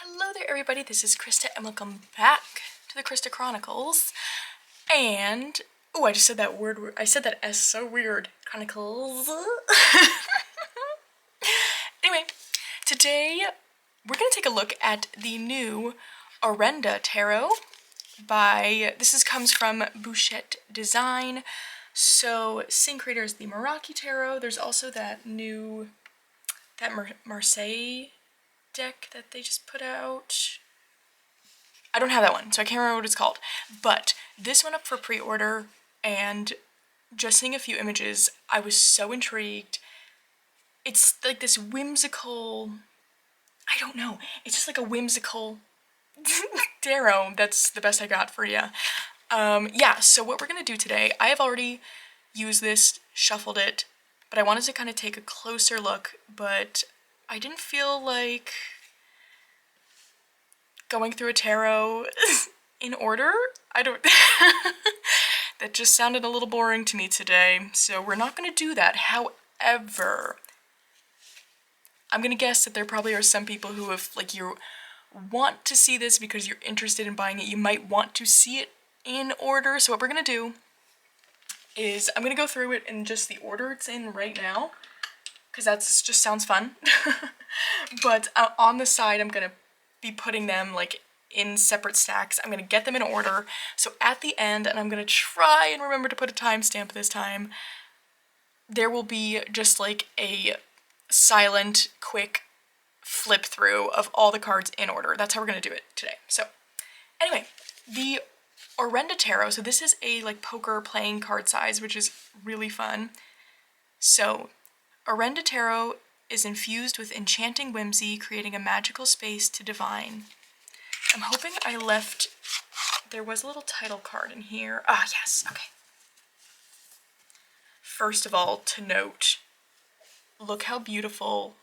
Hello there everybody, this is Krista and welcome back to the Krista Chronicles. And, oh, I just said that word, I said that S so weird. Chronicles. Anyway, today we're going to take a look at the new Orenda Tarot comes from Bouchette Design. So, same creator as the Meraki Tarot. There's also that new, Marseille deck that they just put out. I don't have that one, so I can't remember what it's called. But this went up for pre-order, and just seeing a few images, I was so intrigued. It's like this whimsical, I don't know, it's just like a whimsical tarot. That's the best I got for you. Yeah, so what we're gonna do today, I have already used this, shuffled it, but I wanted to kind of take a closer look, but I didn't feel like going through a tarot in order. I don't that just sounded a little boring to me today, so we're not going to do that. However, I'm going to guess that there probably are some people who, if like you want to see this because you're interested in buying it, you might want to see it in order. So what we're going to do is I'm going to go through it in just the order it's in right now, because that just sounds fun. But on the side, I'm going to be putting them like in separate stacks. I'm going to get them in order. So at the end, and I'm going to try and remember to put a timestamp this time, there will be just like a silent, quick flip through of all the cards in order. That's how we're going to do it today. So anyway, the Orenda Tarot, so this is a like poker playing card size, which is really fun. So Orenda Tarot is infused with enchanting whimsy, creating a magical space to divine. I'm hoping I left, there was a little title card in here. Ah, yes, okay. First of all, to note, look how beautiful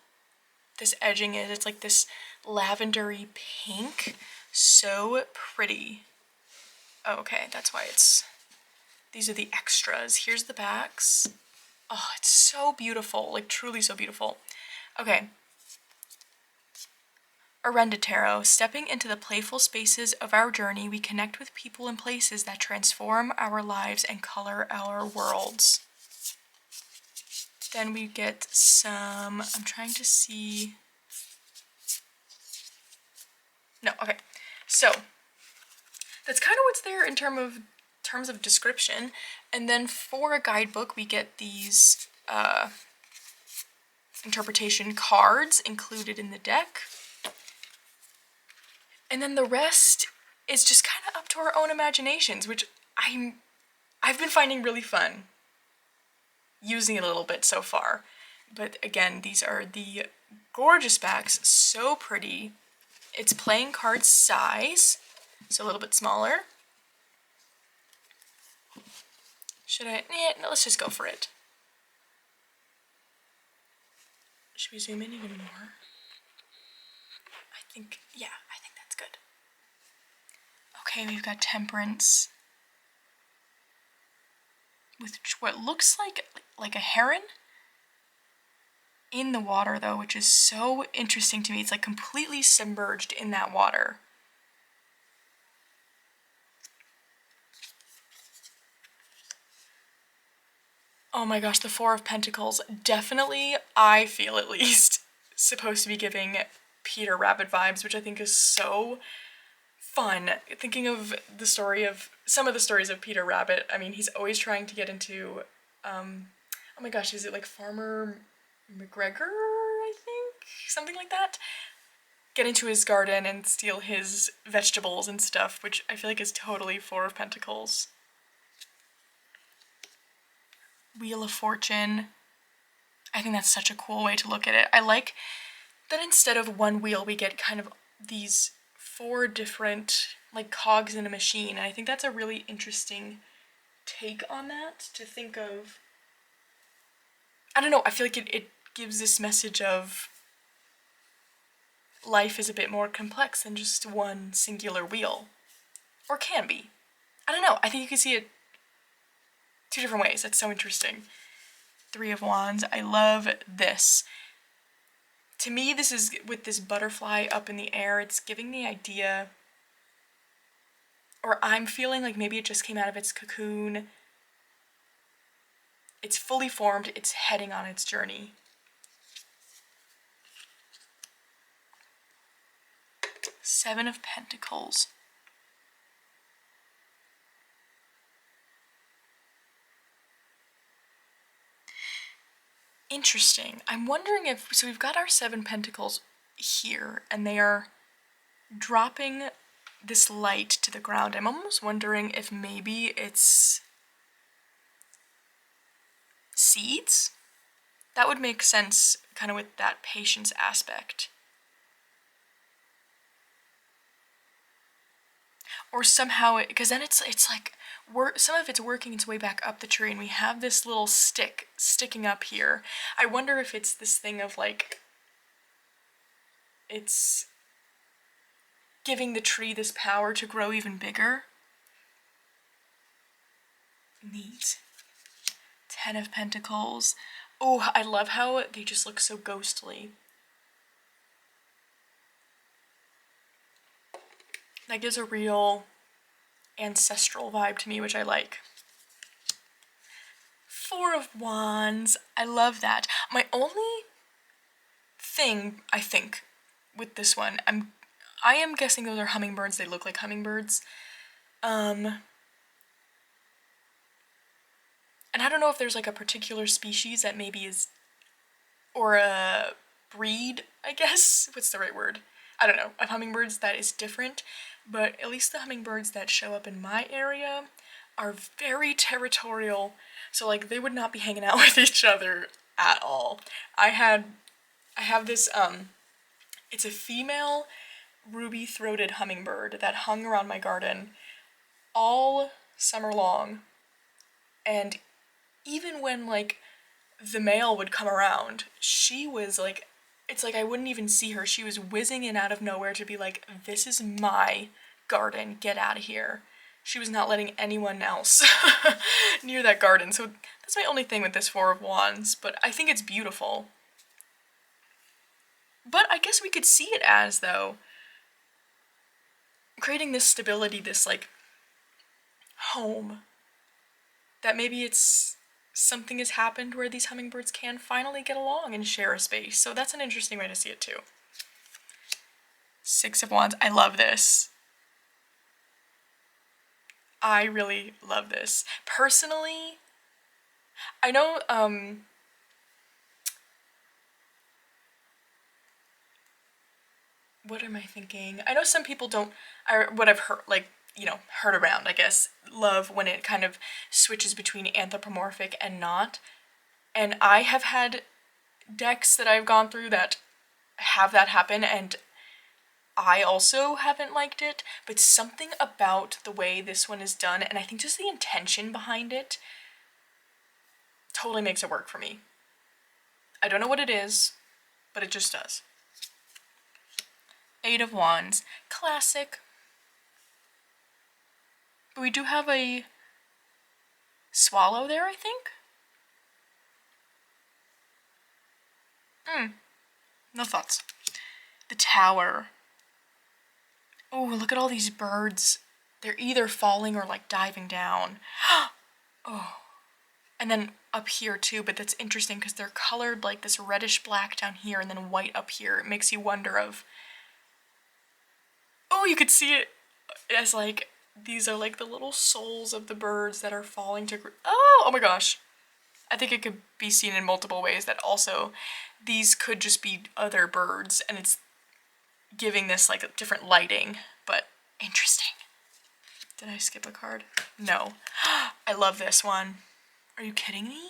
this edging is. It's like this lavendery pink. So pretty. Oh, okay, that's why these are the extras. Here's the backs. Oh, it's so beautiful, like truly so beautiful. Okay. Orenda Tarot. Stepping into the playful spaces of our journey, we connect with people and places that transform our lives and color our worlds. Then we get some, I'm trying to see. No, okay. So, that's kind of what's there in terms of description. And then for a guidebook, we get these interpretation cards included in the deck. And then the rest is just kind of up to our own imaginations, which I've been finding really fun using it a little bit so far. But again, these are the gorgeous backs, so pretty. It's playing card size, so a little bit smaller. Should I? Yeah, no, let's just go for it. Should we zoom in even more? I think that's good. Okay, we've got Temperance with what looks like a heron in the water though, which is so interesting to me. It's like completely submerged in that water. Oh my gosh, the Four of Pentacles. Definitely, I feel at least, supposed to be giving Peter Rabbit vibes, which I think is so fun. Thinking of the story of, some of the stories of Peter Rabbit, I mean, he's always trying to get into, oh my gosh, is it like Farmer McGregor, I think? Something like that? Get into his garden and steal his vegetables and stuff, which I feel like is totally Four of Pentacles. Wheel of Fortune. I think that's such a cool way to look at it. I like that instead of one wheel, we get kind of these 4 different like cogs in a machine. And I think that's a really interesting take on that, to think of. I don't know, I feel like it gives this message of life is a bit more complex than just one singular wheel. Or can be. I don't know, I think you can see it 2 different ways. That's so interesting. 3 of Wands. I love this. To me, this is, with this butterfly up in the air, it's giving the idea, or I'm feeling like maybe it just came out of its cocoon. It's fully formed, it's heading on its journey. Seven of Pentacles. Interesting. I'm wondering if, so we've got our Seven Pentacles here, and they are dropping this light to the ground. I'm almost wondering if maybe it's seeds? That would make sense, kind of with that patience aspect. Or somehow, because then it's like, some of it's working its way back up the tree, and we have this little stick sticking up here. I wonder if it's this thing of like, it's giving the tree this power to grow even bigger. Neat. Ten of Pentacles. Oh, I love how they just look so ghostly. That gives a real ancestral vibe to me, which I like. Four of Wands. I love that. My only thing, I think, with this one, I am guessing those are hummingbirds. They look like hummingbirds. And I don't know if there's like a particular species that maybe is, or a breed, I guess. What's the right word? I don't know, of hummingbirds that is different, but at least the hummingbirds that show up in my area are very territorial, so like they would not be hanging out with each other at all. I have this, it's a female ruby-throated hummingbird that hung around my garden all summer long, and even when like the male would come around, she was like, it's like I wouldn't even see her. She was whizzing in out of nowhere to be like, this is my garden, get out of here. She was not letting anyone else near that garden. So that's my only thing with this Four of Wands, but I think it's beautiful. But I guess we could see it as, though, creating this stability, this like home, that maybe it's something has happened where these hummingbirds can finally get along and share a space. So that's an interesting way to see it too. Six of Wands. I love this. I really love this. Personally, I know, what am I thinking? I know some people don't, what I've heard, like, you know, heard around, I guess, love when it kind of switches between anthropomorphic and not. And I have had decks that I've gone through that have that happen, and I also haven't liked it, but something about the way this one is done, and I think just the intention behind it, totally makes it work for me. I don't know what it is, but it just does. Eight of Wands. Classic. But we do have a swallow there, I think? No thoughts. The Tower. Oh, look at all these birds. They're either falling or like diving down. Oh. And then up here too, but that's interesting because they're colored like this reddish black down here and then white up here. It makes you wonder of, oh, you could see it as like, these are like the little souls of the birds that are falling to, oh my gosh. I think it could be seen in multiple ways that also these could just be other birds and it's giving this like a different lighting, but interesting. Did I skip a card? No. I love this one. Are you kidding me?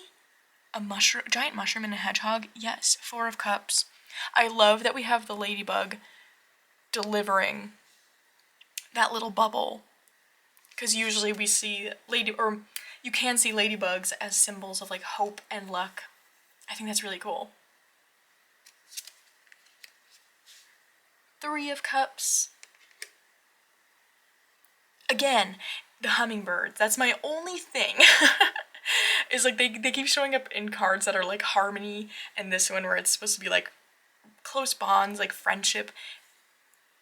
A mushroom, giant mushroom and a hedgehog? Yes. Four of Cups. I love that we have the ladybug delivering that little bubble, because usually we see you can see ladybugs as symbols of like hope and luck. I think that's really cool. Three of Cups. Again, the hummingbirds. That's my only thing. Is like they keep showing up in cards that are like harmony, and this one where it's supposed to be like close bonds, like friendship,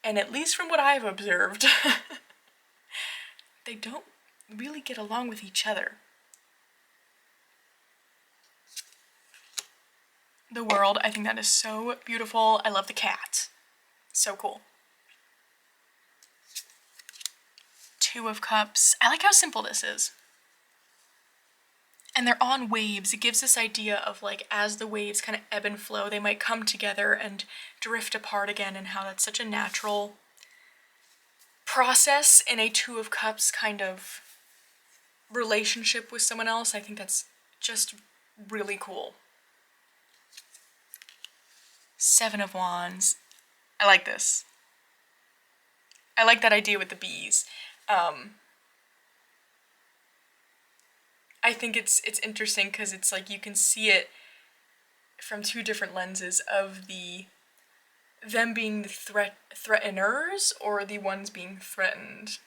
and at least from what I've observed, they don't really get along with each other. The world, I think that is so beautiful. I love the cat. So cool. Two of Cups. I like how simple this is. And they're on waves. It gives this idea of like as the waves kind of ebb and flow, they might come together and drift apart again, and how that's such a natural process in a Two of Cups kind of relationship with someone else. I think that's just really cool. Seven of Wands. I like this. I like that idea with the bees. I think it's interesting because it's like you can see it from two different lenses of them being the threateners or the ones being threatened.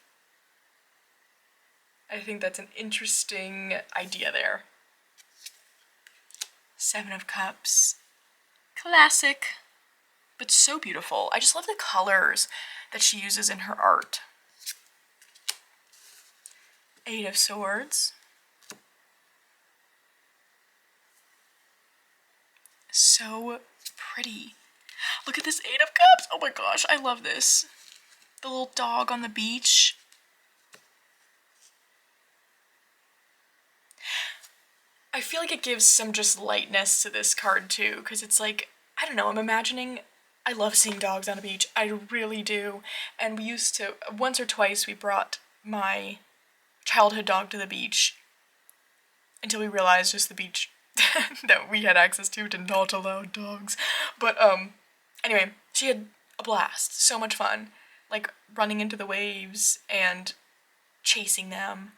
I think that's an interesting idea there. Seven of Cups. Classic, but so beautiful. I just love the colors that she uses in her art. Eight of Swords. So pretty. Look at this Eight of Cups. Oh my gosh, I love this. The little dog on the beach. I feel like it gives some just lightness to this card too, because it's like, I don't know, I'm imagining, I love seeing dogs on a beach. I really do. And we used to, once or twice, we brought my childhood dog to the beach until we realized just the beach that we had access to did not allow dogs. But anyway, she had a blast. So much fun. Like running into the waves and chasing them.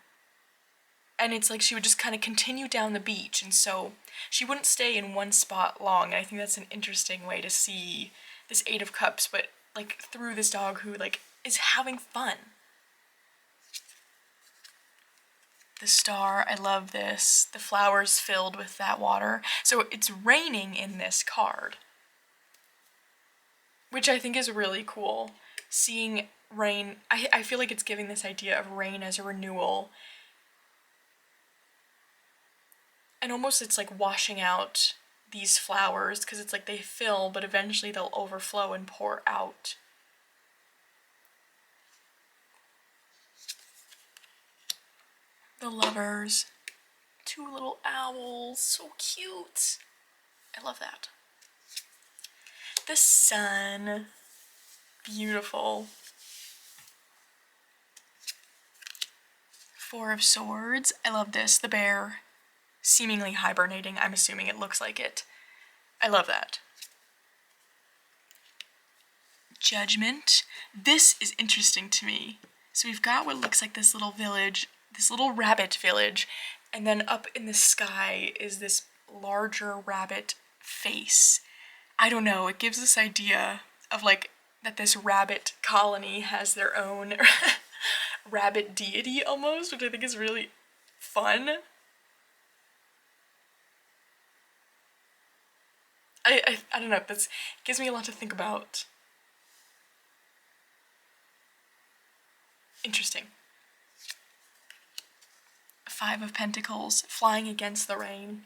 And it's like she would just kind of continue down the beach, and so she wouldn't stay in one spot long. And I think that's an interesting way to see this Eight of Cups, but like through this dog who like is having fun. The Star, I love this. The flowers filled with that water. So it's raining in this card, which I think is really cool. Seeing rain, I feel like it's giving this idea of rain as a renewal. And almost it's like washing out these flowers, because it's like they fill, but eventually they'll overflow and pour out. The Lovers. Two little owls. So cute. I love that. The Sun. Beautiful. Four of Swords. I love this. The bear. Seemingly hibernating. I'm assuming it looks like it. I love that. Judgment. This is interesting to me. So we've got what looks like this little village, this little rabbit village, and then up in the sky is this larger rabbit face. I don't know, it gives this idea of like that this rabbit colony has their own rabbit deity almost, which I think is really fun. I don't know, this gives me a lot to think about. Interesting. Five of Pentacles, flying against the rain.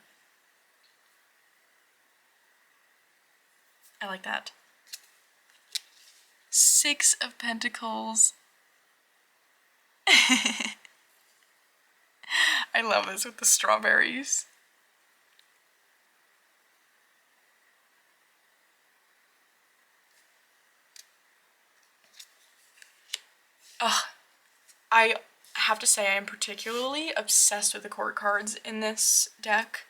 I like that. Six of Pentacles. I love this with the strawberries. Ugh. I have to say I am particularly obsessed with the court cards in this deck.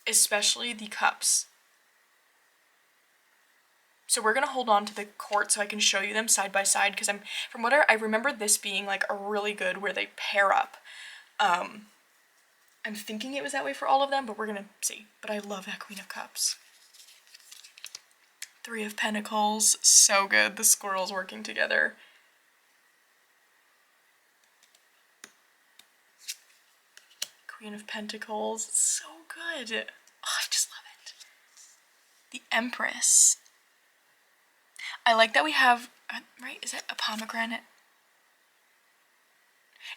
Especially the cups. So we're going to hold on to the court so I can show you them side by side, because from what I remember this being like a really good where they pair up. I'm thinking it was that way for all of them, but we're going to see. But I love that Queen of Cups. Three of Pentacles, so good. The squirrels working together. Queen of Pentacles, so good. Oh, I just love it. The Empress. I like that we have, right, is that a pomegranate?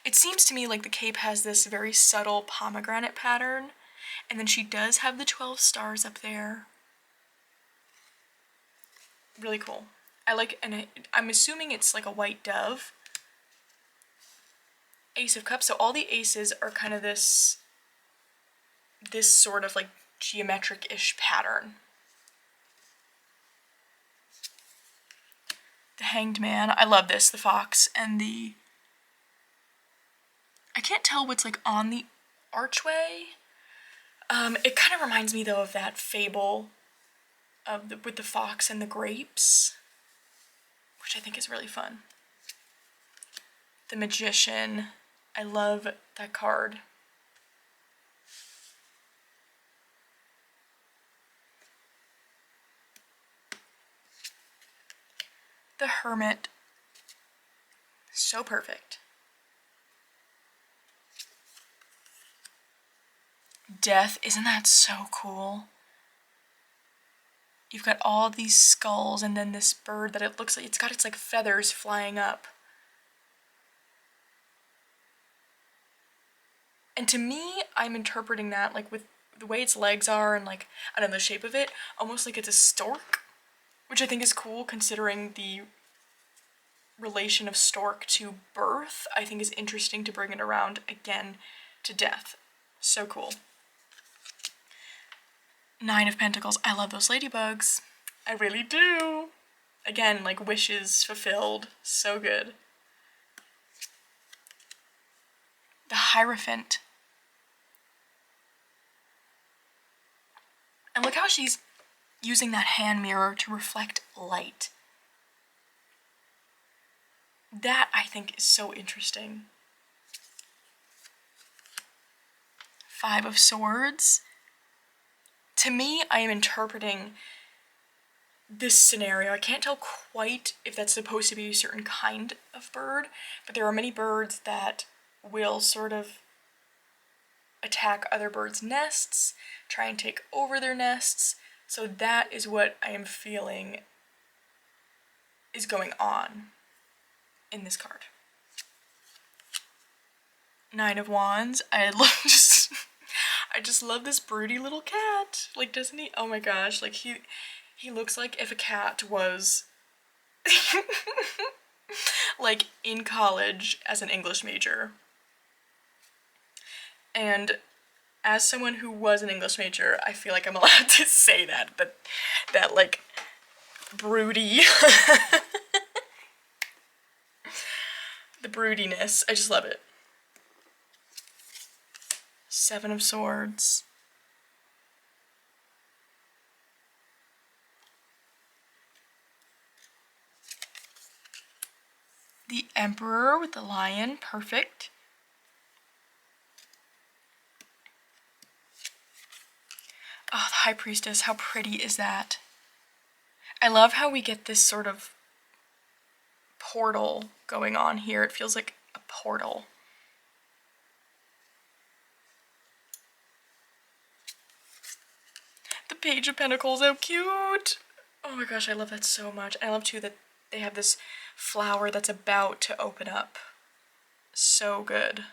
It seems to me like the cape has this very subtle pomegranate pattern, and then she does have the 12 stars up there. Really cool. I like, and I'm assuming it's like a white dove. Ace of Cups, so all the aces are kind of this sort of like geometric-ish pattern. The Hanged Man, I love this, the fox and the... I can't tell what's like on the archway. It kind of reminds me though of that fable of with the fox and the grapes, which I think is really fun. The Magician, I love that card. The Hermit, so perfect. Death, isn't that so cool? You've got all these skulls and then this bird that it looks like it's got its like feathers flying up. And to me, I'm interpreting that like with the way its legs are and like, I don't know, the shape of it, almost like it's a stork, which I think is cool considering the relation of stork to birth. I think is interesting to bring it around again to death. So cool. Nine of Pentacles. I love those ladybugs. I really do. Again, like wishes fulfilled. So good. The Hierophant. And look how she's using that hand mirror to reflect light. That, I think, is so interesting. Five of Swords. To me, I am interpreting this scenario. I can't tell quite if that's supposed to be a certain kind of bird, but there are many birds that will sort of attack other birds' nests, try and take over their nests. So that is what I am feeling is going on in this card. Nine of Wands. I just love this broody little cat. Like, doesn't he? Oh my gosh, like he looks like if a cat was like in college as an English major. And as someone who was an English major, I feel like I'm allowed to say that like broody the broodiness. I just love it. Seven of Swords. The Emperor with the lion, perfect. Oh, the High Priestess, how pretty is that? I love how we get this sort of portal going on here. It feels like a portal. The Page of Pentacles, how cute! Oh my gosh, I love that so much. I love too that they have this flower that's about to open up. So good.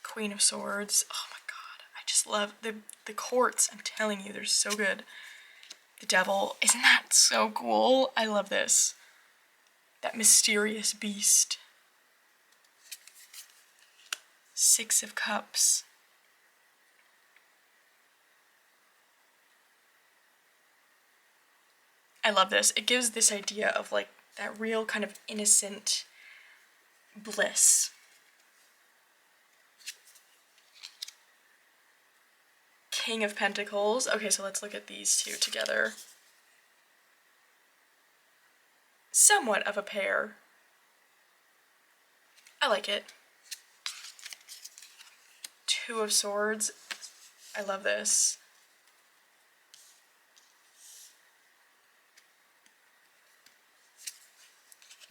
Queen of Swords. Oh my god, I just love the courts. I'm telling you, they're so good. The Devil, isn't that so cool? I love this. That mysterious beast. Six of Cups. I love this. It gives this idea of like that real kind of innocent bliss. King of Pentacles. Okay, so let's look at these two together. Somewhat of a pair. I like it. Two of Swords. I love this.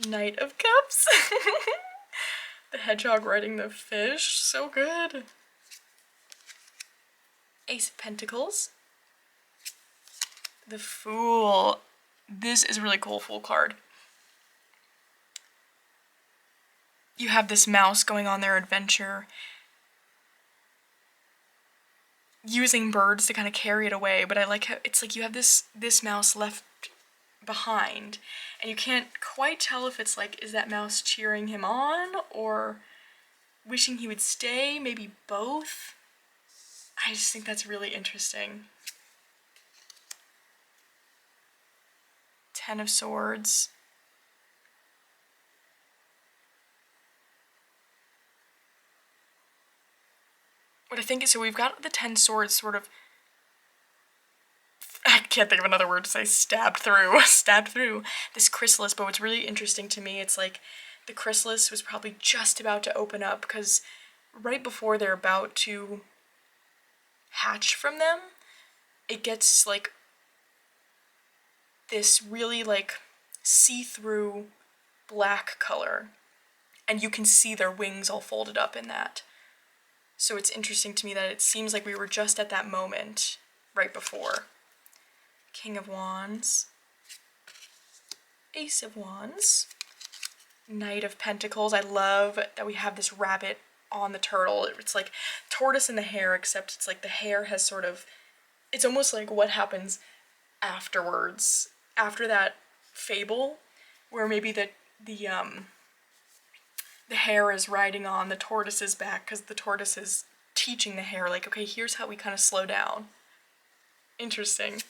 Knight of Cups. The hedgehog riding the fish. So good. Ace of Pentacles. The Fool. This is a really cool Fool card. You have this mouse going on their adventure, using birds to kind of carry it away, but I like how it's like you have this mouse left behind, and you can't quite tell if it's like, is that mouse cheering him on or wishing he would stay, maybe both. I just think that's really interesting. 10 of Swords. What I think is, so we've got the 10 swords sort of, I can't think of another word to say, stabbed through this chrysalis, but what's really interesting to me, it's like the chrysalis was probably just about to open up, because right before they're about to hatch from them, it gets like this really like see-through black color, and you can see their wings all folded up in that. So it's interesting to me that it seems like we were just at that moment right before. King of Wands, Ace of Wands, Knight of Pentacles. I love that we have this rabbit on the turtle. It's like tortoise in the hare, except it's like the hare has sort of, it's almost like what happens afterwards, after that fable, where maybe the hare is riding on the tortoise's back because the tortoise is teaching the hare, like, okay, here's how we kind of slow down. Interesting.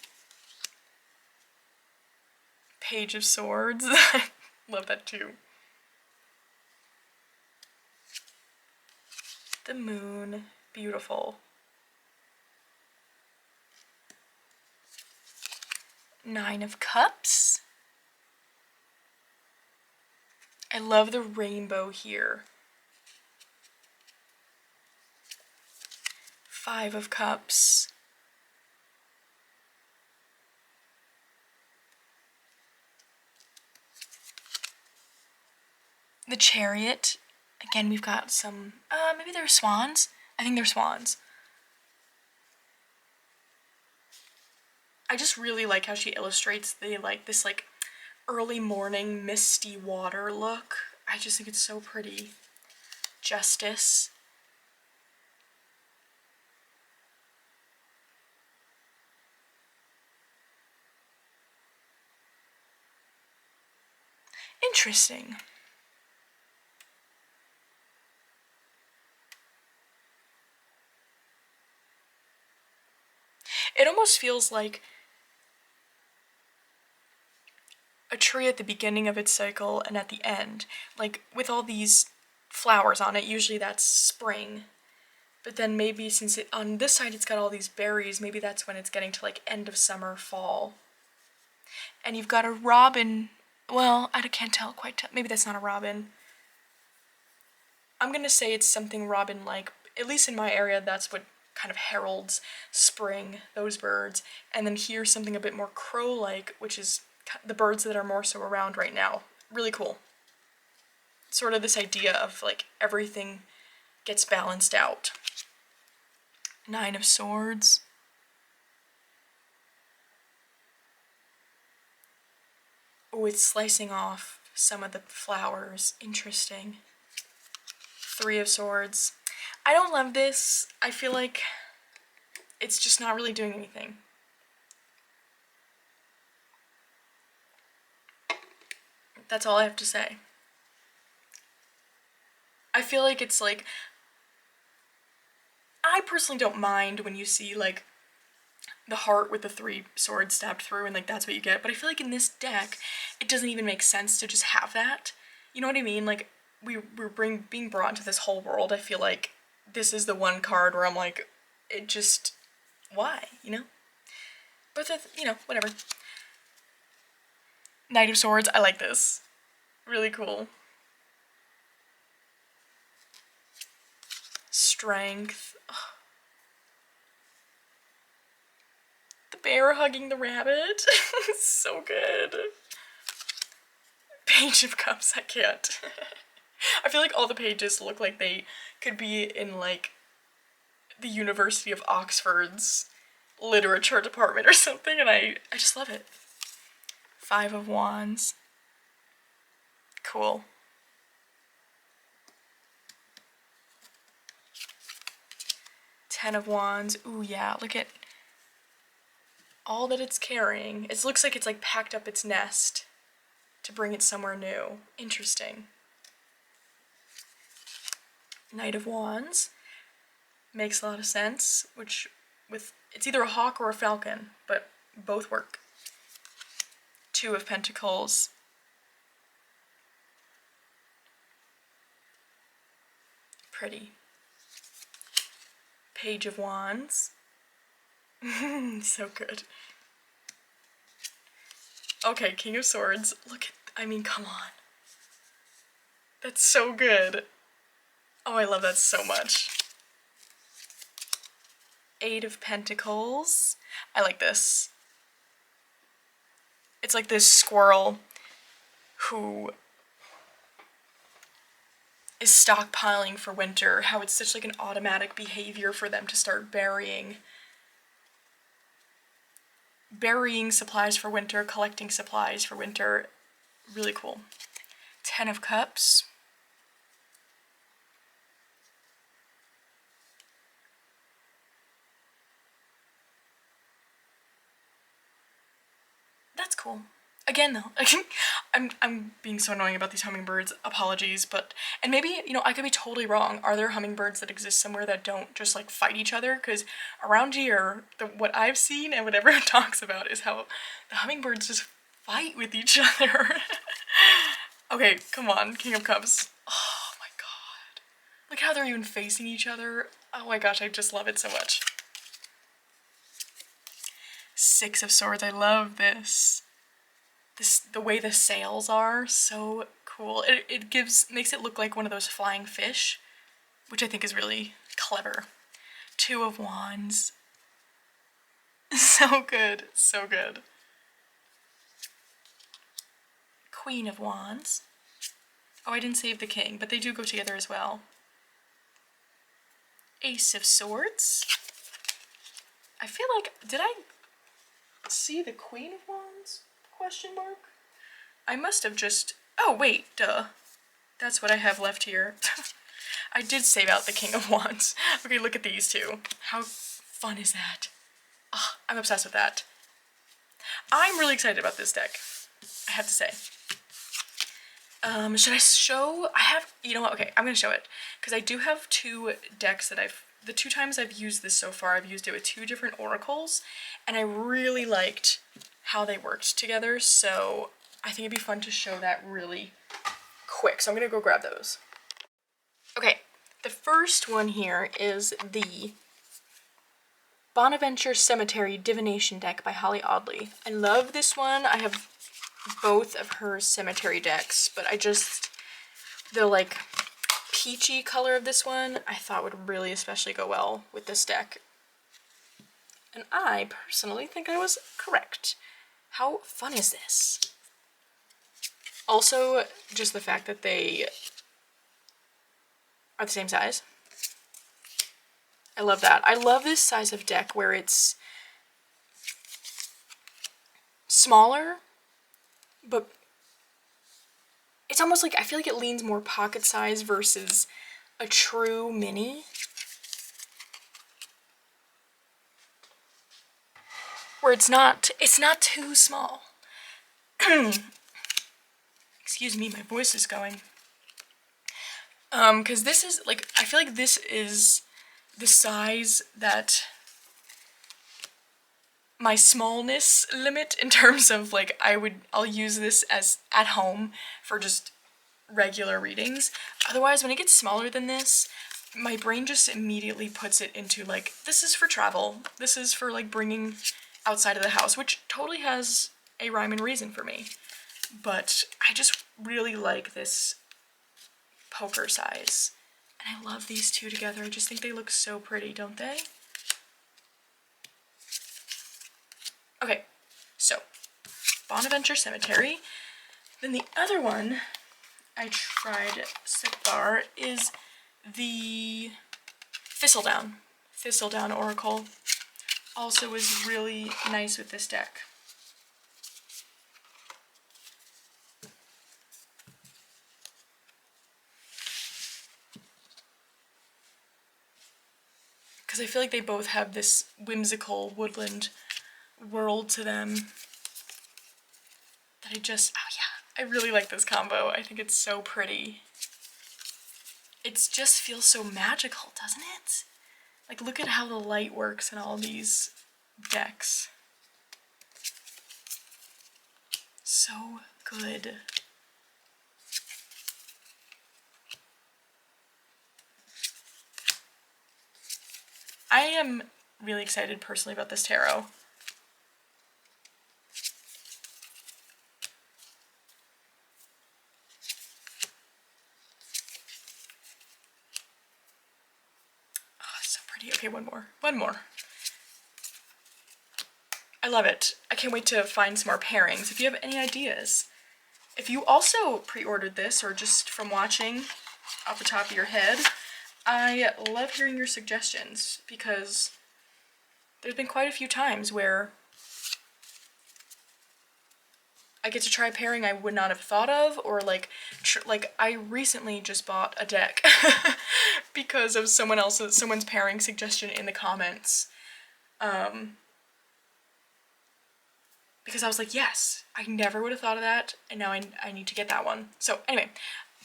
Page of Swords. Love that too. The Moon. Beautiful. Nine of Cups. I love the rainbow here. Five of Cups. The Chariot. Again, we've got some, maybe they're swans? I think they're swans. I just really like how she illustrates the, like, this, like, early morning misty water look. I just think it's so pretty. Justice. Interesting. It almost feels like a tree at the beginning of its cycle and at the end. Like, with all these flowers on it, usually that's spring. But then maybe since it, on this side it's got all these berries, maybe that's when it's getting to like end of summer, fall. And you've got a robin. Well, I can't tell quite tell. Maybe that's not a robin. I'm gonna say it's something robin-like. At least in my area, that's what kind of heralds spring, those birds. And then here's something a bit more crow-like, which is the birds that are more so around right now. Really cool. Sort of this idea of like everything gets balanced out. Nine of Swords. Oh, it's slicing off some of the flowers. Interesting. Three of Swords. I don't love this. I feel like it's just not really doing anything. That's all I have to say. I feel like it's like, I personally don't mind when you see like the heart with the 3 swords stabbed through and like that's what you get, but I feel like in this deck it doesn't even make sense to just have that. You know what I mean? Like we're being brought into this whole world. I feel like this is the one card where I'm like, it just, why, you know? But you know, whatever. Knight of Swords, I like this. Really cool. Strength. Ugh. The bear hugging the rabbit. So good. Page of Cups, I can't. I feel like all the pages look like they could be in like the University of Oxford's literature department or something, and I just love it. 5 of Wands. Cool. 10 of Wands. Ooh, yeah, look at all that it's carrying. It looks like it's like packed up its nest to bring it somewhere new. Interesting. Knight of Wands. Makes a lot of sense, which it's either a hawk or a falcon, but both work. 2 of Pentacles. Pretty. Page of Wands. So good. Okay, King of Swords. Look at, I mean, come on. That's so good. Oh, I love that so much. 8 of Pentacles. I like this. It's like this squirrel who is stockpiling for winter, how it's such like an automatic behavior for them to start burying supplies for winter, collecting supplies for winter. Really cool. 10 of Cups. That's cool. Again, though, I'm being so annoying about these hummingbirds. Apologies, but, and maybe, you know, I could be totally wrong. Are there hummingbirds that exist somewhere that don't just like fight each other? Because around here, what I've seen and what everyone talks about is how the hummingbirds just fight with each other. Okay, come on, King of Cups. Oh my god. Look how they're even facing each other. Oh my gosh, I just love it so much. 6 of Swords. I love this. The way the sails are, so cool. It makes it look like one of those flying fish, which I think is really clever. 2 of Wands. So good, so good. Queen of Wands. Oh, I didn't save the king, but they do go together as well. Ace of Swords. I feel like, did I see the Queen of Wands? Question mark? I must have just, oh wait, duh. That's what I have left here. I did save out the King of Wands. Okay, look at these two. How fun is that? Oh, I'm obsessed with that. I'm really excited about this deck, I have to say. Should I show? I have, you know what, okay, I'm gonna show it. Because I do have 2 decks that the 2 times I've used this so far, I've used it with 2 different oracles, and I really liked how they worked together, so I think it'd be fun to show that really quick. So I'm gonna go grab those. Okay, the first one here is the Bonaventure Cemetery Divination deck by Holly Audley. I love this one. I have both of her cemetery decks, but the like peachy color of this one I thought would really especially go well with this deck. And I personally think I was correct. How fun is this? Also, just the fact that they are the same size. I love that. I love this size of deck where it's smaller, but it's almost like, I feel like it leans more pocket size versus a true mini. Where it's not too small. Excuse me, my voice is going. Because this is, like, I feel like this is the size that my smallness limit in terms of, like, I'll use this as at home for just regular readings. Otherwise, when it gets smaller than this, my brain just immediately puts it into, like, this is for travel. This is for, like, bringing outside of the house, which totally has a rhyme and reason for me. But I just really like this poker size. And I love these 2 together. I just think they look so pretty, don't they? Okay, so Bonaventure Cemetery. Then the other one I tried so far is the Thistledown Oracle. also is really nice with this deck. Because I feel like they both have this whimsical woodland world to them that oh yeah, I really like this combo. I think it's so pretty. It just feels so magical, doesn't it? Like, look at how the light works in all these decks. So good. I am really excited personally about this tarot. Oh, it's so pretty. Okay, one more. One more. I love it. I can't wait to find some more pairings. If you have any ideas. If you also pre-ordered this or just from watching off the top of your head, I love hearing your suggestions because there's been quite a few times where I get to try a pairing I would not have thought of, or like I recently just bought a deck because of someone's pairing suggestion in the comments. Because I was like, yes, I never would have thought of that, and now I need to get that one. So anyway,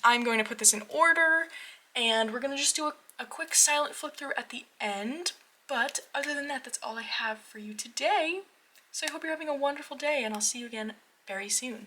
I'm going to put this in order, and we're going to just do a quick silent flip through at the end. But other than that, that's all I have for you today. So I hope you're having a wonderful day, and I'll see you again very soon.